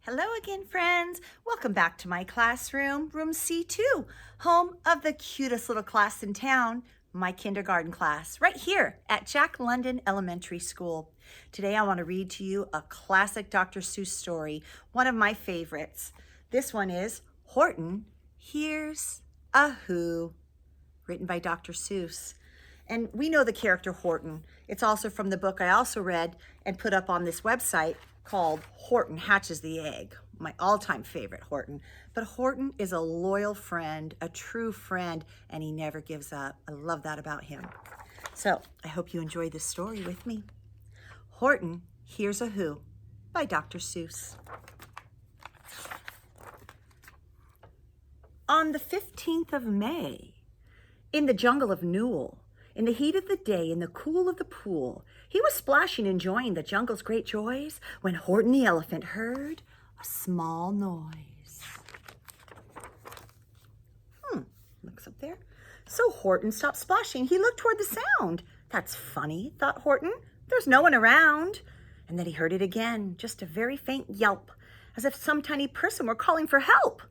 Hello again, friends. Welcome back to my classroom, room C2, home of the cutest little class in town, my kindergarten class, right here at Jack London Elementary School. Today I want to read to you a classic Dr. Seuss story, one of my favorites. This one is Horton Hears a Who, written by Dr. Seuss. And we know the character Horton. It's also from the book I also read and put up on this website called Horton Hatches the Egg, my all-time favorite Horton. But Horton is a loyal friend, a true friend, and he never gives up. I love that about him. So I hope you enjoy this story with me. Horton Hears a Who by Dr. Seuss. On the 15th of May, in the jungle of Newell, in the heat of the day, in the cool of the pool, he was splashing, enjoying the jungle's great joys, when Horton the elephant heard a small noise. Looks up there. So Horton stopped splashing. He looked toward the sound. That's funny, thought Horton. There's no one around. And then he heard it again, just a very faint yelp, as if some tiny person were calling for help.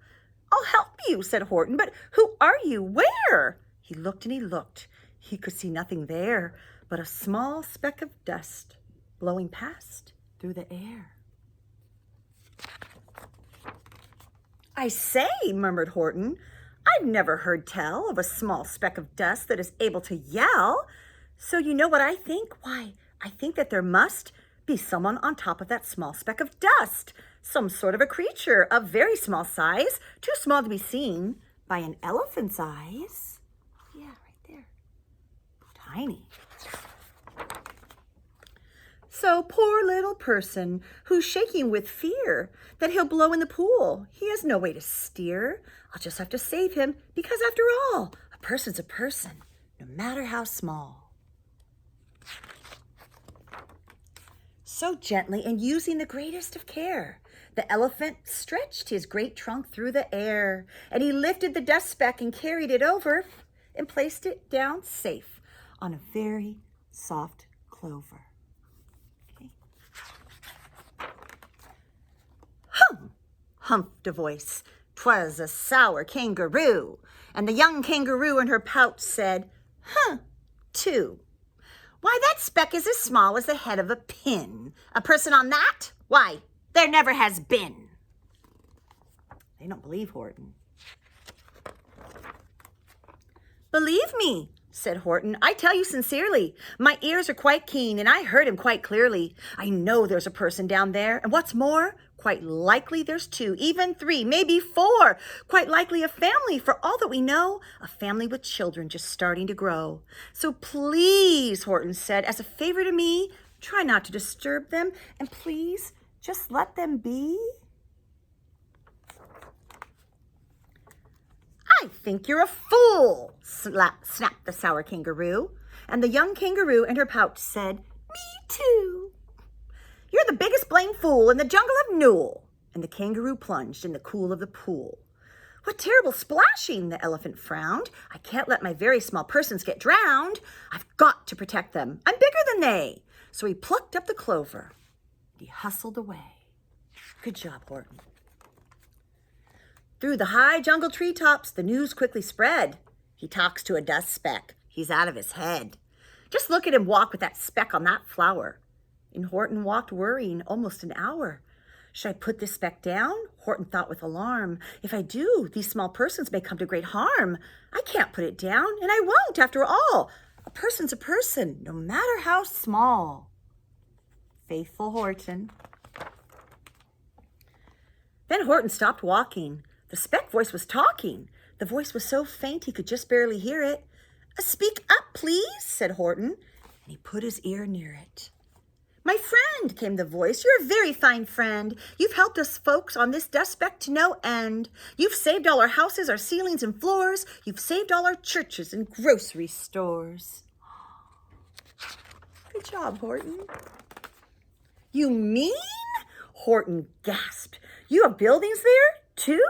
I'll help you, said Horton, but who are you? Where? He looked and he looked. He could see nothing there but a small speck of dust blowing past through the air. I say, murmured Horton, I've never heard tell of a small speck of dust that is able to yell. So you know what I think? Why, I think that there must be someone on top of that small speck of dust, some sort of a creature of very small size, too small to be seen by an elephant's eyes. Yeah, right there. Tiny. So poor little person who's shaking with fear that he'll blow in the pool. He has no way to steer. I'll just have to save him because after all, a person's a person, no matter how small. So gently and using the greatest of care, the elephant stretched his great trunk through the air, and he lifted the dust speck and carried it over and placed it down safe on a very soft clover. Okay. Hum, humphed a voice. 'Twas a sour kangaroo, and the young kangaroo in her pouch said, huh, too. Why, that speck is as small as the head of a pin. A person on that? Why, there never has been. They don't believe Horton. Believe me, said Horton, I tell you sincerely, my ears are quite keen and I heard him quite clearly. I know there's a person down there, and what's more, quite likely there's two, even three, maybe four. Quite likely a family, for all that we know, a family with children just starting to grow. So please, Horton said, as a favor to me, try not to disturb them, and please just let them be. I think you're a fool, snapped the sour kangaroo. And the young kangaroo in her pouch said, me too. You're the biggest blamed fool in the jungle of Newell. And the kangaroo plunged in the cool of the pool. What terrible splashing, the elephant frowned. I can't let my very small persons get drowned. I've got to protect them. I'm bigger than they. So he plucked up the clover. He hustled away. Good job, Horton. Through the high jungle treetops, the news quickly spread. He talks to a dust speck. He's out of his head. Just look at him walk with that speck on that flower. And Horton walked worrying almost an hour. Should I put this speck down? Horton thought with alarm. If I do, these small persons may come to great harm. I can't put it down, and I won't after all. A person's a person, no matter how small. Faithful Horton. Then Horton stopped walking. The speck voice was talking. The voice was so faint he could just barely hear it. Speak up, please, said Horton, and he put his ear near it. My friend, came the voice, you're a very fine friend. You've helped us folks on this dust speck to no end. You've saved all our houses, our ceilings and floors. You've saved all our churches and grocery stores. Good job, Horton. You mean? Horton gasped. You have buildings there, too?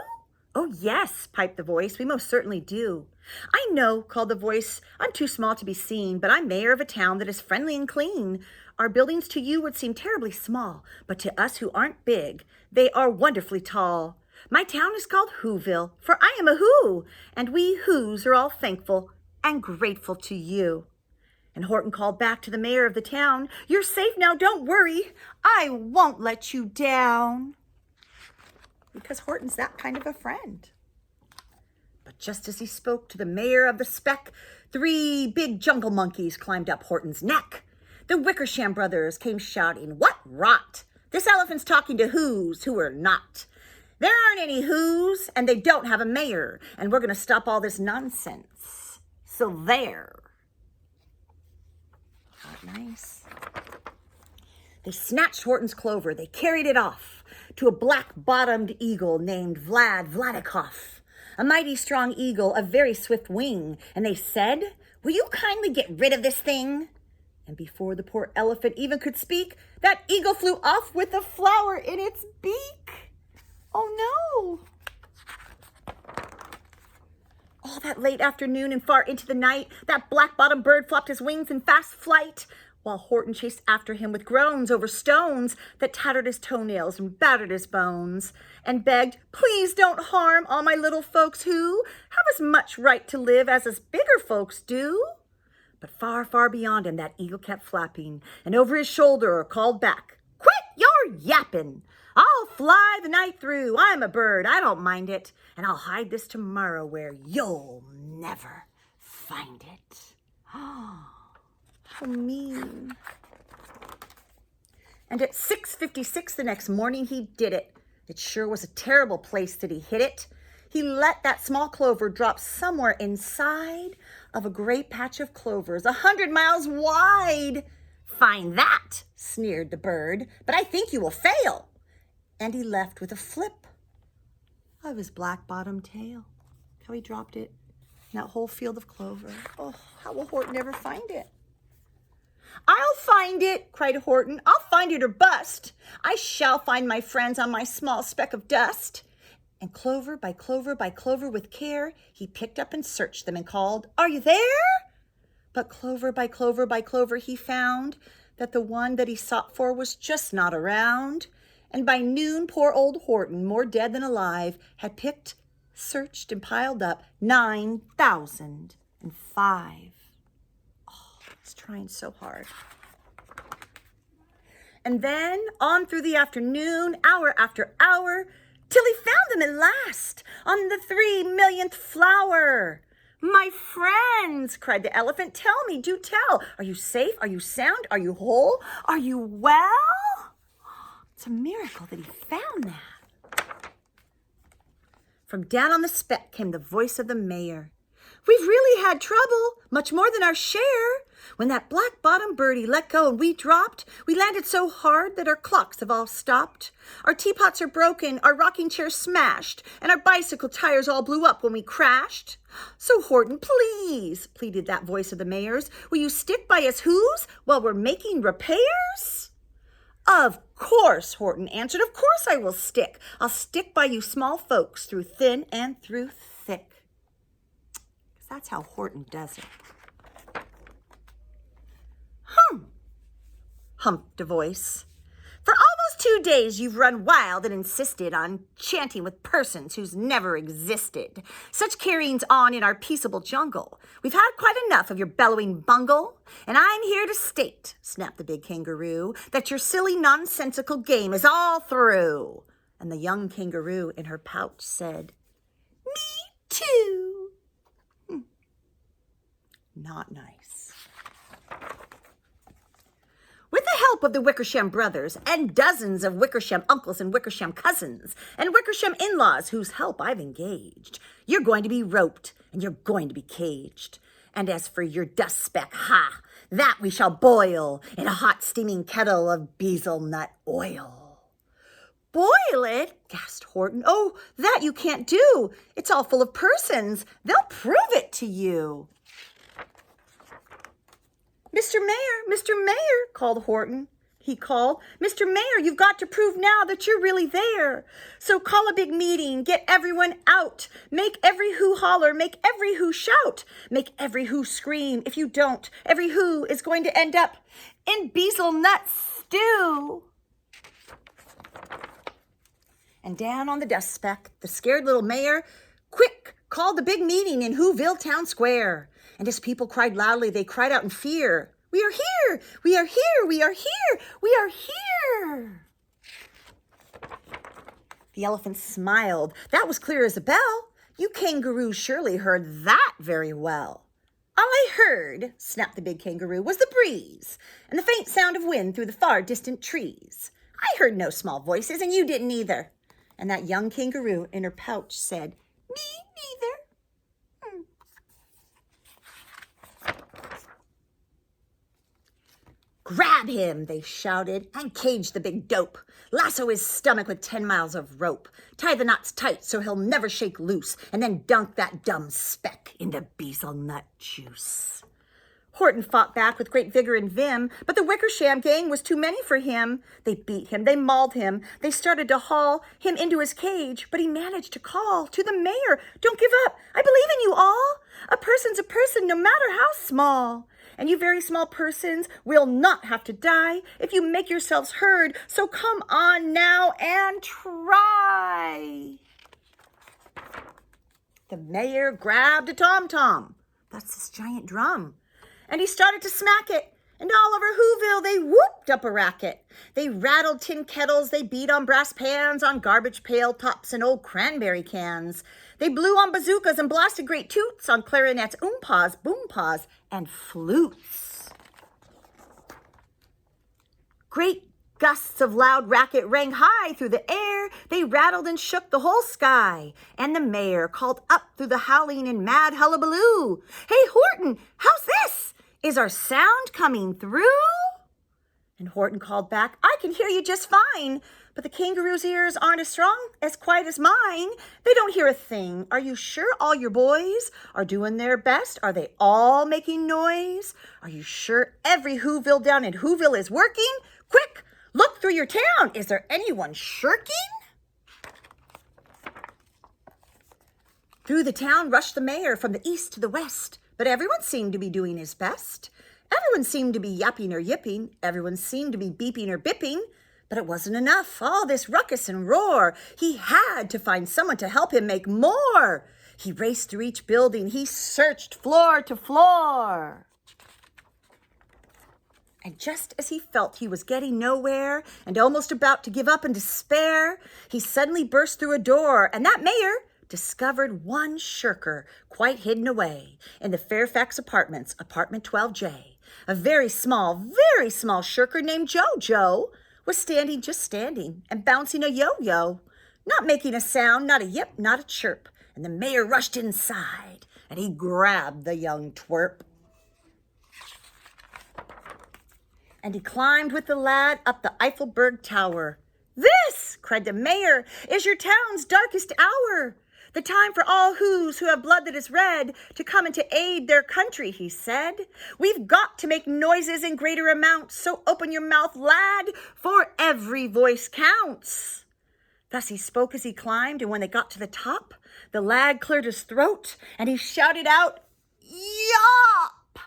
Oh, yes, piped the voice. We most certainly do. I know, called the voice. I'm too small to be seen, but I'm mayor of a town that is friendly and clean. Our buildings to you would seem terribly small, but to us who aren't big, they are wonderfully tall. My town is called Whoville, for I am a Who, and we Whos are all thankful and grateful to you." And Horton called back to the mayor of the town, "You're safe now, don't worry. I won't let you down." Because Horton's that kind of a friend. But just as he spoke to the mayor of the speck, 3 big jungle monkeys climbed up Horton's neck. The Wickersham brothers came shouting, "What rot! This elephant's talking to Whos who are not. There aren't any Whos, and they don't have a mayor, and we're going to stop all this nonsense. So there." Not nice. They snatched Horton's clover. They carried it off to a black-bottomed eagle named Vladikoff, a mighty strong eagle of very swift wing. And they said, "Will you kindly get rid of this thing?" And before the poor elephant even could speak, that eagle flew off with a flower in its beak. Oh no! All that late afternoon and far into the night, that black-bottomed bird flopped his wings in fast flight, while Horton chased after him with groans over stones that tattered his toenails and battered his bones, and begged, "Please don't harm all my little folks who have as much right to live as us bigger folks do." But far, far beyond him, that eagle kept flapping, and over his shoulder called back, "Quit your yapping! I'll fly the night through. I'm a bird, I don't mind it, and I'll hide this tomorrow where you'll never find it." Oh, how mean. And at 6:56 the next morning, he did it. It sure was a terrible place that he hid it. He let that small clover drop somewhere inside of a great patch of clovers, 100 miles wide. "Find that," sneered the bird, "but I think you will fail." And he left with a flip of his black-bottomed tail. How he dropped it in that whole field of clover. Oh, how will Horton ever find it? "I'll find it," cried Horton. "I'll find it or bust. I shall find my friends on my small speck of dust." And clover by clover by clover with care, he picked up and searched them and called, "Are you there?" But clover by clover by clover, he found that the one that he sought for was just not around. And by noon, poor old Horton, more dead than alive, had picked, searched, and piled up 9,005. Oh, he's trying so hard. And then on through the afternoon, hour after hour, till he found them at last on the 3 millionth flower. "My friends," cried the elephant, "tell me, do tell. Are you safe? Are you sound? Are you whole? Are you well?" It's a miracle that he found that. From down on the speck came the voice of the mayor. "We've really had trouble, much more than our share. When that black-bottomed birdie let go and we dropped, we landed so hard that our clocks have all stopped. Our teapots are broken, our rocking chairs smashed, and our bicycle tires all blew up when we crashed. So Horton, please," pleaded that voice of the mayor's, "will you stick by us Whos while we're making repairs?" "Of course," Horton answered. "Of course I will stick. I'll stick by you small folks through thin and through thick." Because that's how Horton does it. Humped a voice. "For almost 2 days you've run wild and insisted on chanting with persons who's never existed. Such carryings on in our peaceable jungle. We've had quite enough of your bellowing bungle, and I'm here to state," snapped the big kangaroo, "that your silly nonsensical game is all through." And the young kangaroo in her pouch said, "Me too." Not nice. With the help of the Wickersham brothers and dozens of Wickersham uncles and Wickersham cousins and Wickersham in-laws whose help I've engaged, you're going to be roped and you're going to be caged. And as for your dust speck, that we shall boil in a hot steaming kettle of bezelnut oil. "Boil it?" gasped Horton. "Oh, that you can't do. It's all full of persons. They'll prove it to you." Mr. Mayor, called Horton. He called, "Mr. Mayor, you've got to prove now that you're really there. So call a big meeting, get everyone out. Make every Who holler, make every Who shout. Make every Who scream. If you don't, every Who is going to end up in hazelnut stew. And down on the dust speck, the scared little mayor, quick, called the big meeting in Whoville Town Square. And as people cried loudly, they cried out in fear, "We are here! We are here! We are here! We are here!" The elephant smiled. That was clear as a bell. You kangaroos surely heard that very well. All I heard, snapped the big kangaroo, was the breeze and the faint sound of wind through the far distant trees. I heard no small voices, and you didn't either. And that young kangaroo in her pouch said, "Me neither." "Grab him," they shouted, "and cage the big dope. Lasso his stomach with 10 miles of rope. Tie the knots tight so he'll never shake loose, and then dunk that dumb speck into hazelnut juice." Horton fought back with great vigor and vim, but the Wickersham gang was too many for him. They beat him, they mauled him, they started to haul him into his cage, but he managed to call to the mayor, "Don't give up, I believe in you all. A person's a person no matter how small. And you very small persons will not have to die if you make yourselves heard, so come on now and try." The mayor grabbed a tom-tom, that's this giant drum, and he started to smack it. And all over Whoville, they whooped up a racket. They rattled tin kettles, they beat on brass pans, on garbage pail tops and old cranberry cans. They blew on bazookas and blasted great toots on clarinets, oompaws, boompaws, and flutes. Great gusts of loud racket rang high through the air. They rattled and shook the whole sky. And the mayor called up through the howling in mad hullabaloo, "Hey, Horton, how's this? Is our sound coming through?" And Horton called back, "I can hear you just fine, but the kangaroo's ears aren't as strong, as quiet as mine. They don't hear a thing. Are you sure all your boys are doing their best? Are they all making noise? Are you sure every Whoville down in Whoville is working? Quick, look through your town. Is there anyone shirking?" Through the town rushed the mayor from the east to the west, but everyone seemed to be doing his best. Everyone seemed to be yapping or yipping. Everyone seemed to be beeping or bipping. But it wasn't enough, all this ruckus and roar. He had to find someone to help him make more. He raced through each building. He searched floor to floor. And just as he felt he was getting nowhere and almost about to give up in despair, he suddenly burst through a door, and that mayor discovered one shirker quite hidden away in the Fairfax Apartments, apartment 12J. A very small shirker named Joe was just standing and bouncing a yo-yo, not making a sound, not a yip, not a chirp. And the mayor rushed inside and he grabbed the young twerp. And he climbed with the lad up the Eiffelberg Tower. "This," cried the mayor, "is your town's darkest hour. The time for all who have blood that is red to come and to aid their country," he said. "We've got to make noises in greater amounts, so open your mouth, lad, for every voice counts." Thus he spoke as he climbed, and when they got to the top, the lad cleared his throat, and he shouted out, "Yop!"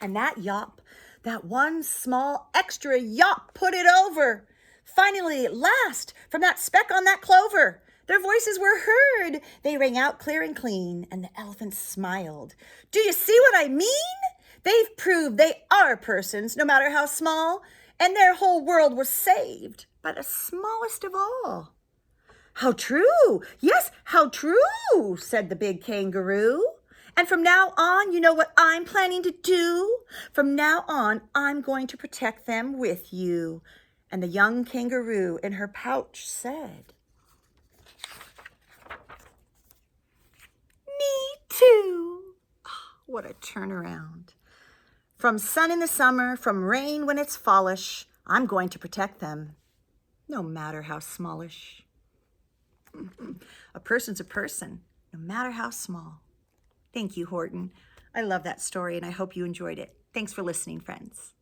And that yop, that one small extra yop, put it over. Finally, at last, from that speck on that clover, their voices were heard. They rang out clear and clean, and the elephant smiled. "Do you see what I mean? They've proved they are persons, no matter how small, and their whole world was saved by the smallest of all." "How true! Yes, how true!" said the big kangaroo. "And from now on, you know what I'm planning to do? From now on, I'm going to protect them with you." And the young kangaroo in her pouch said, "Me too." Oh, what a turnaround. From sun in the summer, from rain when it's fallish, I'm going to protect them, no matter how smallish. A person's a person, no matter how small. Thank you, Horton. I love that story, and I hope you enjoyed it. Thanks for listening, friends.